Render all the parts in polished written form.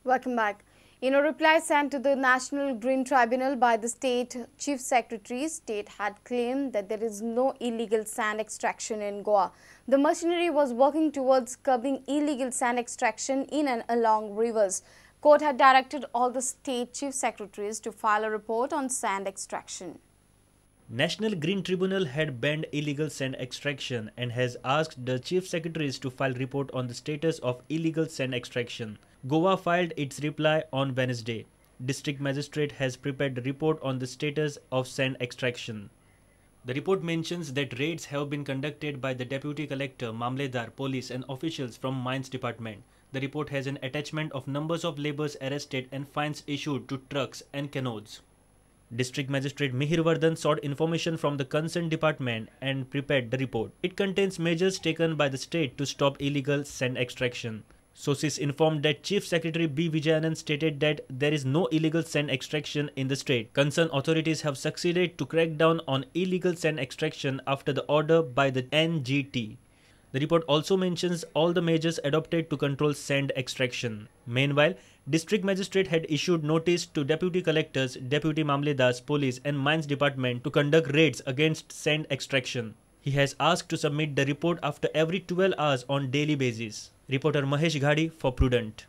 Welcome back. In a reply sent to the National Green Tribunal by the state chief secretary, state had claimed that there is no illegal sand extraction in Goa. The machinery was working towards curbing illegal sand extraction in and along rivers. Court had directed all the state chief secretaries to file a report on sand extraction. National Green Tribunal had banned illegal sand extraction and has asked the chief secretaries to file report on the status of illegal sand extraction. Goa filed its reply on Wednesday. District Magistrate has prepared a report on the status of sand extraction. The report mentions that raids have been conducted by the Deputy Collector, Mamledar, police and officials from Mines Department. The report has an attachment of numbers of labourers arrested and fines issued to trucks and canoes. District Magistrate Mihirvardhan sought information from the concerned department and prepared the report. It contains measures taken by the state to stop illegal sand extraction. Sources informed that Chief Secretary B. Vijayanand stated that there is no illegal sand extraction in the state. Concerned authorities have succeeded to crack down on illegal sand extraction after the order by the NGT. The report also mentions all the measures adopted to control sand extraction. Meanwhile, District Magistrate had issued notice to Deputy Collectors, Deputy Mamledars, Police and Mines Department to conduct raids against sand extraction. He has asked to submit the report after every 12 hours on daily basis. Reporter Mahesh Ghadi for Prudent.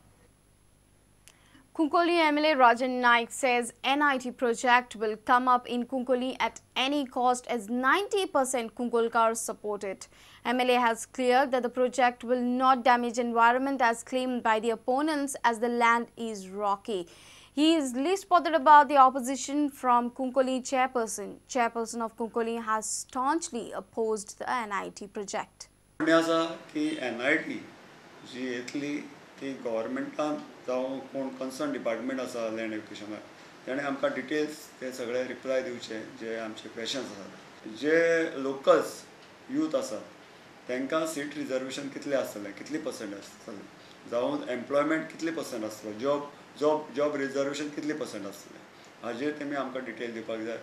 Kunkoli MLA Rajan Naik says NIT project will come up in Kunkoli at any cost as 90% Kunkolkars support it. MLA has cleared that the project will not damage environment as claimed by the opponents as the land is rocky. He is least bothered about the opposition from Kunkoli chairperson. Chairperson of Kunkoli has staunchly opposed the NIT project. NIT जी येतली ती गव्हर्मेंटान जावं कोण concern department आसा land एक्विजिशनाक ताणें आमकां details ते सगळे reply दिवचे जे आमचे क्वेश्चन्स आसात जे लोकल्स यूथ आसात तांकां सीट रिजर्वेशन कितले आसतलें कितली पर्संट आसतलें जावं एम्प्लॉयमेंट कितली पर्संट आसतलो जॉब रिजर्वेशन कितली पर्संट आसतलें हाजेर तेमी आमकां डिटेल दिवपाक जाय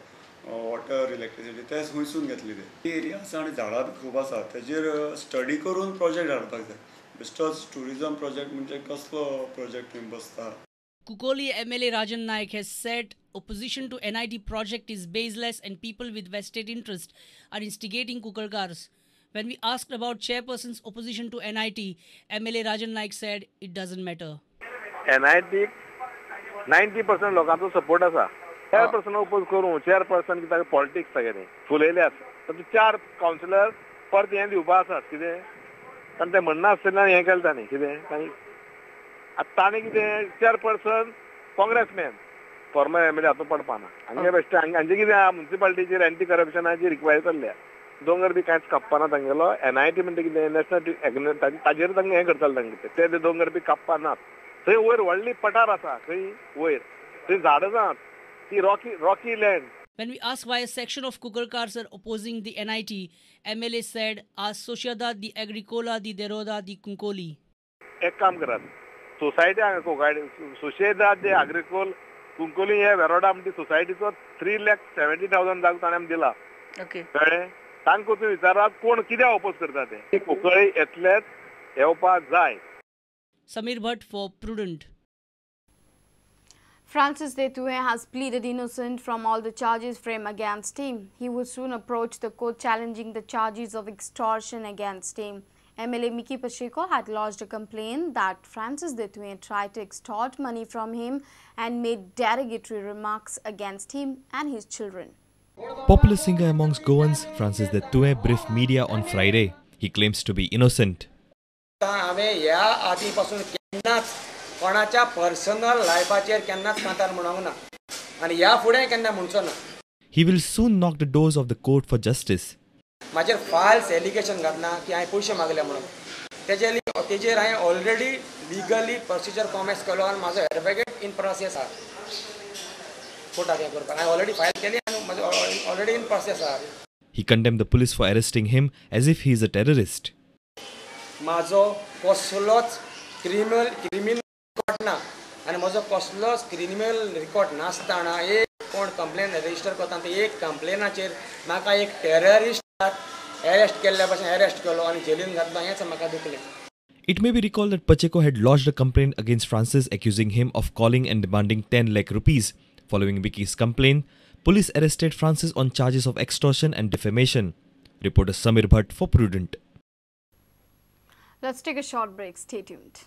वॉटर इलेक्ट्रिसिटी ते खंयसून घेतली ते एरिया आसा आनी झाडां खूब आसा तेजेर स्टडी करून प्रोजेक्ट हाडपाक जाय बेस्टच टुरिझम प्रोजेक्ट म्हणजे कसलो प्रोजेक्ट बसता. Kunkoli MLA Rajan Naik has said opposition to NIT project is baseless and people with vested interest are instigating Kunkolkars. When we asked about chairperson's opposition to NIT, MLA Rajan Naik said it doesn't matter. NIT 90% लोकांचो support आसा. chairperson oppose करूं chairperson कित्याक politics सगळे फुलयले आसा. तर 4 counsellor परत हें दिवपा आसात कितें कारण ते म्हणना आसतना हें केलें ताणें कितें ताणें आतां ताणें कितें चेअरपर्सन काँग्रेसमॅन फॉर्मर MLA हातूंत पडपाना हांगे बेश्टे हांचे कितें म्युन्सिपालिटीचेर एंटी करप्शनाची रिक्वायरी चल्ल्या दोंगर बी कांयच कापपाना तांगेलो NIT म्हणटा कितें नॅशनल ताजेर तांकां हें करताले तांगे ते दोंगर बी कापपानात थंय वयर व्हडली पठार आसा खंय वयर थंय झाडां जात ती Rocky land. When we asked why a section of Kunkolkars are opposing the NIT, MLA said, "As Sociedad de Agricola de Deroda de Kunkoli." एक काम करात सोसायटी de Agricole कुंकोली हे वेरोडा म्हणटी सोसायटीचो 3,70,000 जाग ताणें आमकां दिला. ओके कळ्ळें तांकां वचून विचारात कोण कित्याक ऑपोज करता ते कुंकळी येतलेच येवपाक जाय. Samir Bhatt for Prudent. Francis Detue has pleaded innocent from all the charges framed against him. He will soon approach the court challenging the charges of extortion against him. MLA Mickey Pacheco had lodged a complaint that Francis Detue tried to extort money from him and made derogatory remarks against him and his children. Popular singer amongst Goans, Francis Detue briefed media on Friday. He claims to be innocent. कोणाच्या personal लायफाचेर केन्नाच कांतार म्हणूंक ना आनी ह्या फुडें केन्ना म्हणचो ना. He will soon knock the doors of the court for justice. म्हाजेर फाल्स एलिगेशन घालना की हांवें पयशे मागले म्हणून तेजेर हांवें ऑलरेडी लिगली प्रोसिजर कॉमेंट्स केलो आनी म्हाजो एडवोकेट इन प्रोसेस आहा कोर्टाक हें करपाक हांवें ऑलरेडी फायल केली आनी म्हाजो ऑलरेडी इन प्रोसेस आहा. He condemned the police for arresting him as if he is a terrorist. म्हाजो कसलोच क्रिमिनल रिकॉर्ड ना आनी म्हजो कसलोच क्रिमिनल रिकॉर्ड नासतना एक कोण कंप्लेन रजिस्टर करता ते एक कंप्लेनाचेर म्हाका एक टेररिस्ट अरेस्ट केल्ल्या भशेन अरेस्ट केलो आनी जेलीन घातलो हेंच म्हाका दुखलें. It may be recalled that Pacheco had lodged a complaint against Francis accusing him of calling and demanding 10 lakh rupees. Following Vicky's complaint, police arrested Francis on charges of extortion and defamation. Reporter Samir Bhatt for Prudent. Let's take a short break. Stay tuned.